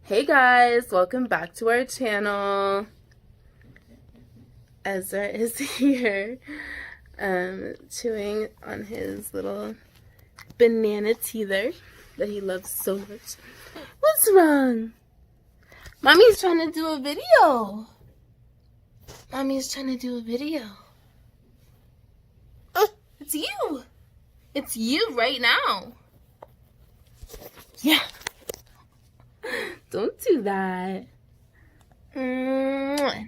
Hey guys, welcome back to our channel. Ezra is here, chewing on his little banana teether that he loves so much. What's wrong? Mommy's trying to do a video. Mommy's trying to do a video. It's you. It's you right now. Yeah. Don't do that.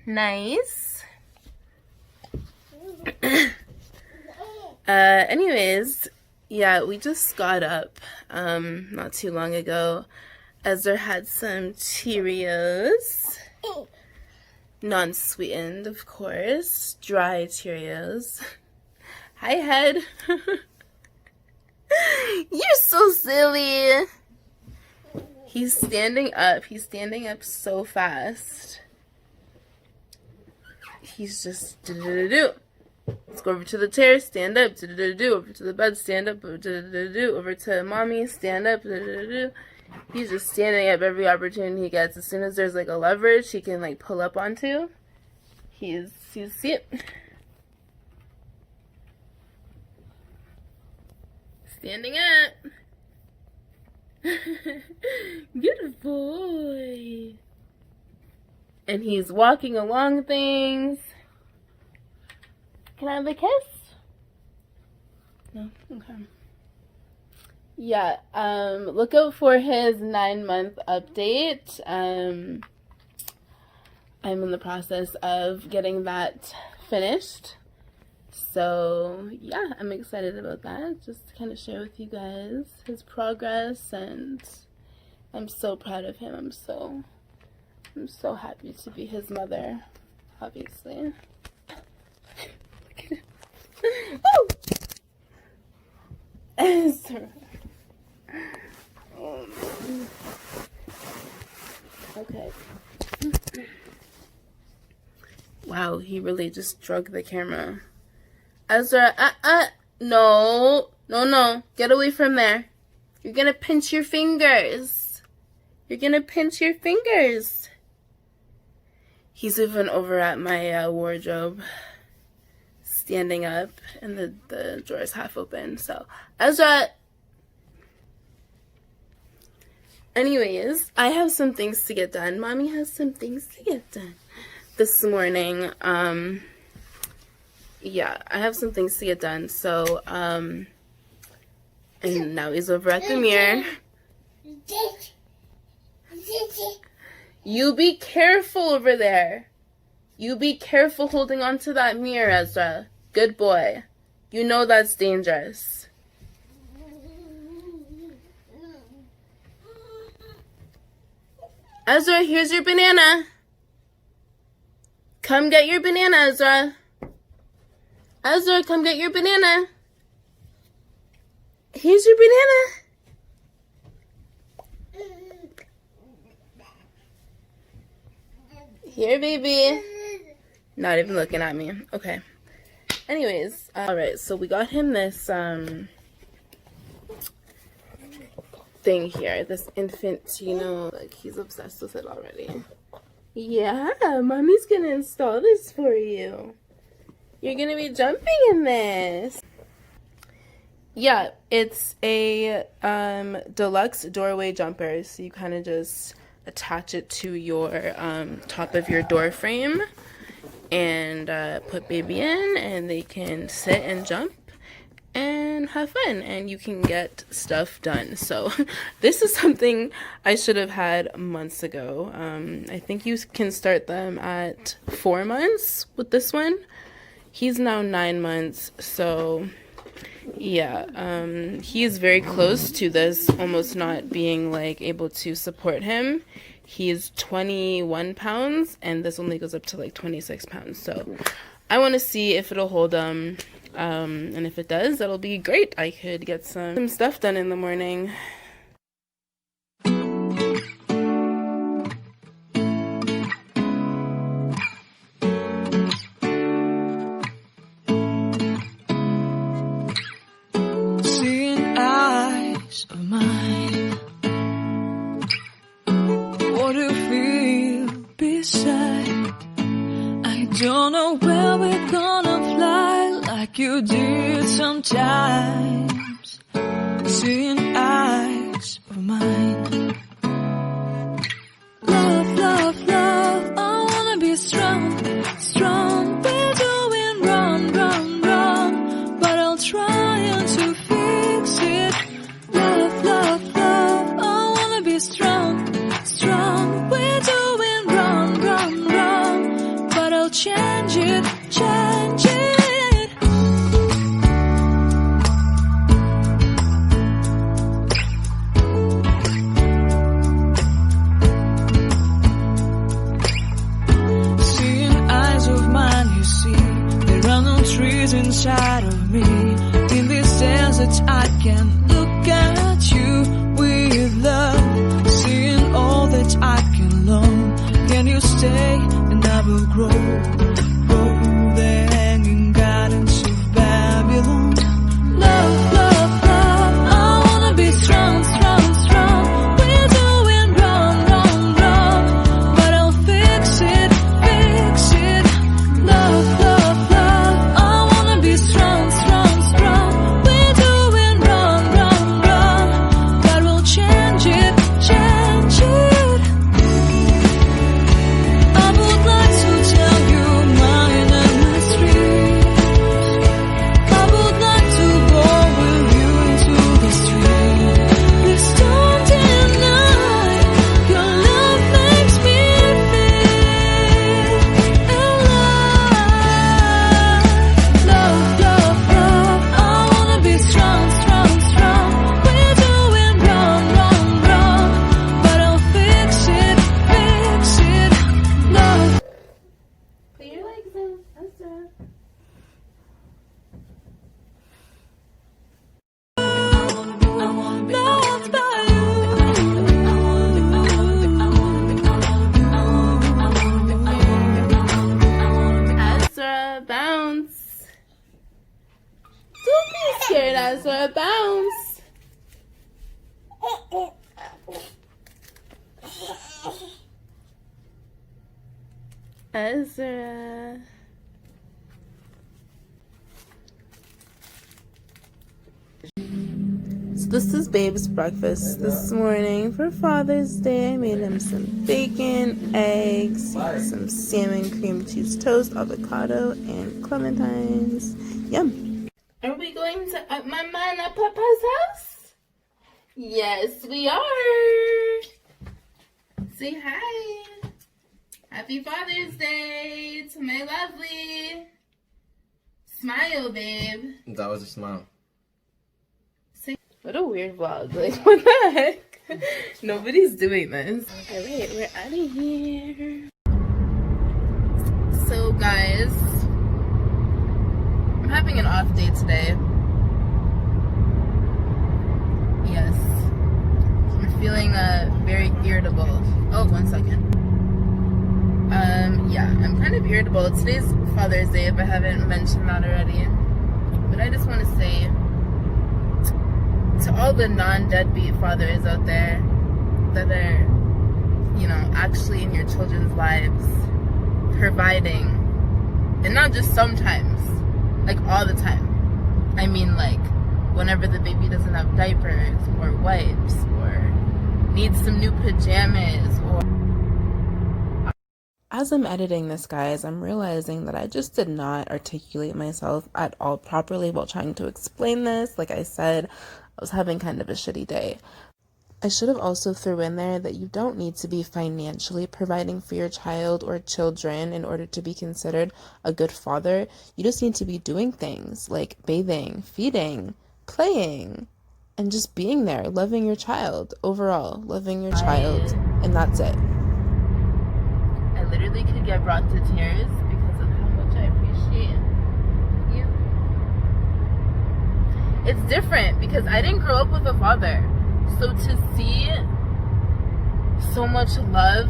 Nice. Anyways, yeah, we just got up not too long ago. Ezra had some Cheerios. Non-sweetened, of course. Dry Cheerios. Hi, Head. You're so silly. He's standing up. He's standing up so fast. He's just do-do-do-do. Let's go over to the chair, stand up, do-do-do-do. Over to the bed, stand up, do-do-do-do. Over to mommy, stand up, do-do-do-do. He's just standing up every opportunity he gets. As soon as there's like a leverage he can like pull up onto, he's see it. Standing up. Good boy. And he's walking along things. Can I have a kiss? No? Okay. Yeah, look out for his 9-month update. I'm in the process of getting that finished. So, yeah, I'm excited about that. Just to kind of share with you guys his progress, and I'm so proud of him. I'm so happy to be his mother, obviously. Look at him. Oh! Ezra. Okay. Wow, he really just drug the camera. Ezra, no, get away from there. You're gonna pinch your fingers. You're gonna pinch your fingers. He's even over at my wardrobe, standing up, and the drawer is half open. So, Ezra. Anyways, I have some things to get done. Mommy has some things to get done this morning. Yeah, I have some things to get done. So, and now he's over at the mirror. You be careful over there. You be careful holding on to that mirror, Ezra. Good boy. You know that's dangerous. Ezra, here's your banana. Come get your banana, Ezra. Ezra, come get your banana. Here's your banana. Here, baby. Not even looking at me. Okay. Anyways, alright, so we got him this thing here. This Infantino. Like, he's obsessed with it already. Yeah, mommy's gonna install this for you. You're gonna be jumping in this. Yeah, it's a deluxe doorway jumper. So you kind of just attach it to your top of your door frame and put baby in, and they can sit and jump and have fun, and you can get stuff done. So this is something I should have had months ago. I think you can start them at 4 months with this one. He's now 9 months, so yeah, he's very close to this almost not being like able to support him. He's 21 pounds, and this only goes up to like 26 pounds. So I want to see if it'll hold him, and if it does, that'll be great. I could get some stuff done in the morning. Seeing eyes of mine, what decide. I don't know where we're gonna fly like you did sometimes. Seeing eyes of mine. Love, love, love, I wanna be strong, strong. We're doing wrong, wrong, wrong, but I'll try to fix it. Love, love, love, I wanna be strong, strong. We're doing wrong, wrong, wrong, but I'll change it, change it. Trees inside of me. In this desert I can look at you with love. Seeing all that I can learn. Can you stay and I will grow? Oh, the hanging gardens of Babylon. Love, love, love, I wanna be strong, strong, strong. We're doing wrong, wrong, wrong, but I'll fix it, fix it. Love, love, strong, strong, strong. We're doing wrong, wrong, wrong, but we'll change it, change it. I would like to tell you mine and my street. I would like to go with you into the street. Please don't deny your love makes me feel alive. Love, love, love, I wanna be strong, strong, strong. We're doing wrong, wrong, wrong, but I'll fix it, love. Put your legs in, Ezra. Loved by you. Ezra, bounce. Don't be scared, Ezra, bounce. Ezra. So this is Babe's breakfast this morning for Father's Day. I made him some bacon, eggs, some salmon, cream cheese toast, avocado, and clementines. Yum. Are we going to Mama and Papa's house? Yes, we are. Say hi. Happy Father's Day to my lovely. Smile, babe. That was a smile. What a weird vlog. Like, what the heck? Nobody's doing this. Alright, we're out of here. So, guys, I'm having an off day today. Yes. I'm feeling very irritable. Oh, 1 second. Yeah, I'm kind of irritable. Today's Father's Day, if I haven't mentioned that already. But I just want to say to all the non-deadbeat fathers out there that are, you know, actually in your children's lives, providing, and not just sometimes, like all the time. I mean, like, whenever the baby doesn't have diapers, or wipes, or needs some new pajamas, or... As I'm editing this, guys, I'm realizing that I just did not articulate myself at all properly while trying to explain this. Like I said, I was having kind of a shitty day. I should have also threw in there that you don't need to be financially providing for your child or children in order to be considered a good father. You just need to be doing things like bathing, feeding, playing, and just being there, loving your child. Overall, loving your child, and that's it. I literally could get brought to tears because of how much I appreciate you. It's different because I didn't grow up with a father. So to see so much love,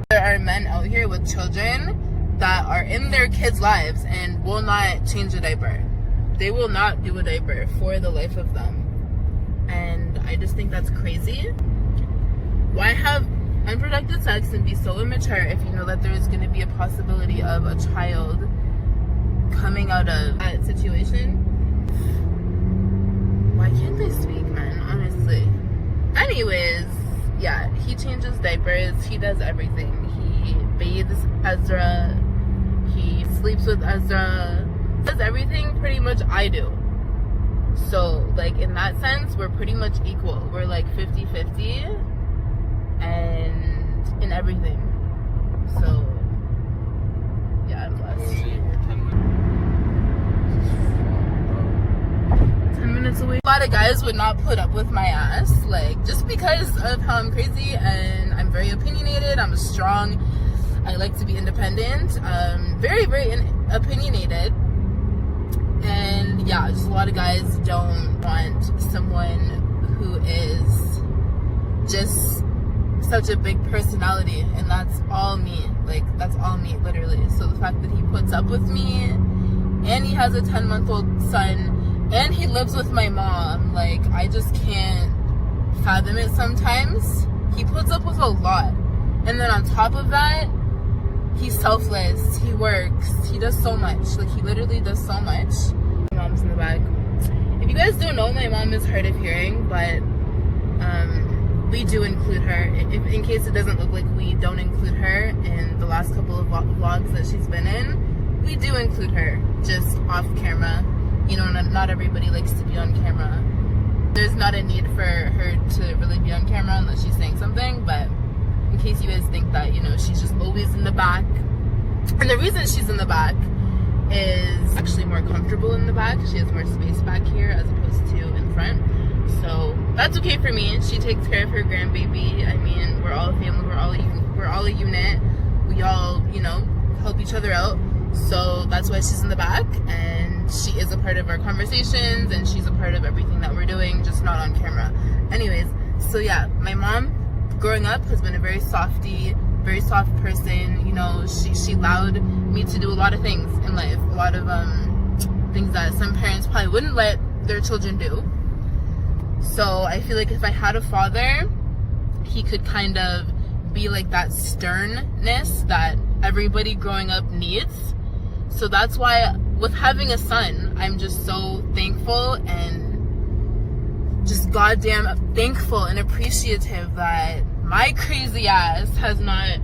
there are men out here with children that are in their kids' lives and will not change a diaper. They will not do a diaper for the life of them. And I just think that's crazy. Why have a unprotected sex and be so immature if you know that there is going to be a possibility of a child coming out of that situation? Why can't they speak, man? Honestly. Anyways, yeah, he changes diapers, he does everything. He bathes Ezra, he sleeps with Ezra, does everything pretty much I do. So, like, in that sense, we're pretty much equal. We're like 50-50 and in everything. So, yeah, I'm blessed. 10 minutes away. A lot of guys would not put up with my ass, like, just because of how I'm crazy and I'm very opinionated. I'm strong. I like to be independent. Very, very opinionated. And yeah, just a lot of guys don't want someone who is just such a big personality, and that's all me. Like, that's all me, literally. So the fact that he puts up with me, and he has a 10-month-old son, and he lives with my mom, like, I just can't fathom it sometimes. He puts up with a lot. And then on top of that, he's selfless, he works, he does so much. Like, he literally does so much. My mom's in the back. If you guys don't know, my mom is hard of hearing, but we do include her. In case it doesn't look like we don't include her in the last couple of vlogs that she's been in, we do include her, just off camera. You know, not everybody likes to be on camera. There's not a need for her to really be on camera unless she's saying something, but in case you guys think that, you know, she's just always in the back. And the reason she's in the back is actually more comfortable in the back. She has more space back here as opposed to in front. So that's okay for me. She takes care of her grandbaby. I mean, we're all a family. We're all a unit. We all, you know, help each other out. So that's why she's in the back, and she is a part of our conversations, and she's a part of everything that we're doing, just not on camera. Anyways, so yeah, my mom growing up has been a very softy, very soft person. You know, she allowed me to do a lot of things in life, a lot of things that some parents probably wouldn't let their children do. So I feel like if I had a father, he could kind of be like that sternness that everybody growing up needs. So that's why with having a son, I'm just so thankful and just goddamn thankful and appreciative that my crazy ass has not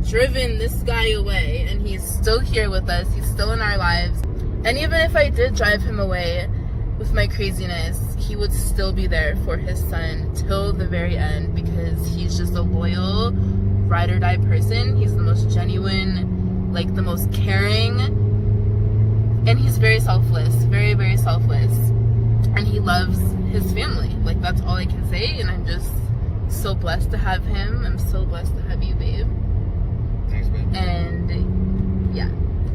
driven this guy away, and he's still here with us. He's still in our lives. And even if I did drive him away with my craziness, he would still be there for his son till the very end, because he's just a loyal, ride or die person. He's the most genuine, like the most caring, and he's very selfless, very, very selfless. And he loves his family. Like, that's all I can say, and I'm just so blessed to have him. I'm so blessed to have you, babe. Thanks, babe. And yeah,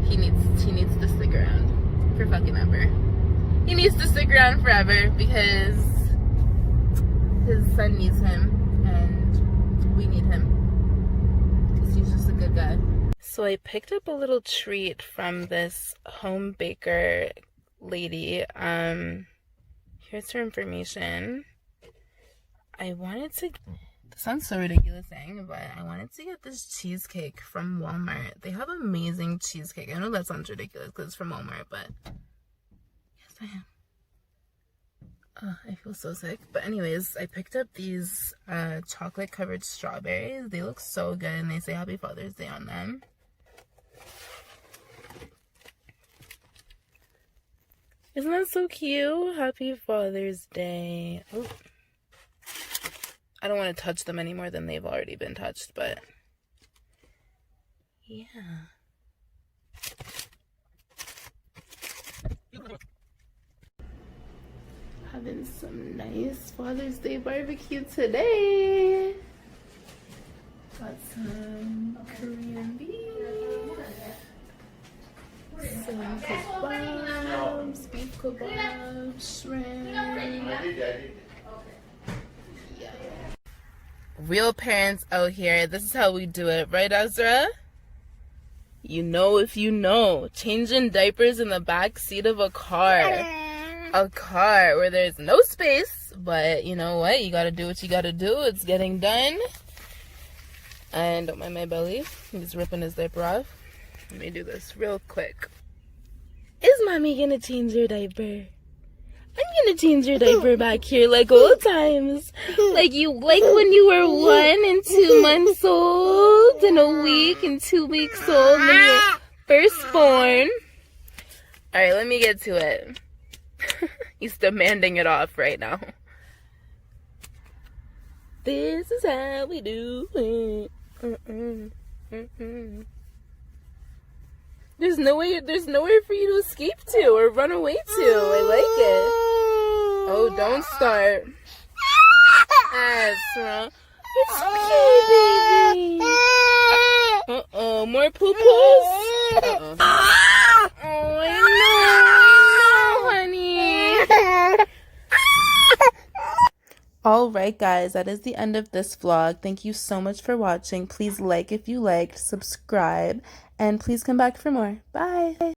he needs to stick around for fucking ever. He needs to stick around forever because his son needs him, and we need him because he's just a good guy. So I picked up a little treat from this home baker lady. Here's her information. This sounds so ridiculous saying, but I wanted to get this cheesecake from Walmart. They have amazing cheesecake. I know that sounds ridiculous because it's from Walmart, but yes, I am. Oh, I feel so sick. But anyways, I picked up these chocolate covered strawberries. They look so good, and they say Happy Father's Day on them. Isn't that so cute? Happy Father's Day. Oh. I don't want to touch them any more than they've already been touched, but yeah. Having some nice Father's Day barbecue today. Got some Korean beef, some kebabs, beef kebabs, shrimp. Real parents out here, this is how we do it, right, Ezra? You know if you know. Changing diapers in the back seat of a car. A car where there's no space, but you know what? You gotta do what you gotta do. It's getting done. And don't mind my belly. He's ripping his diaper off. Let me do this real quick. Is mommy gonna change your diaper? I'm gonna change your diaper back here like old times. Like when you were 1 and 2 months old and a week and 2 weeks old when you were first born. Alright, let me get to it. He's demanding it off right now. This is how we do it. There's nowhere for you to escape to or run away to. I like it. Oh, don't start. Ezra. It's okay, baby. Uh-oh, more poo-poos? Uh-oh. Oh, I know, honey. Alright guys, that is the end of this vlog. Thank you so much for watching. Please like if you liked, subscribe, and please come back for more. Bye!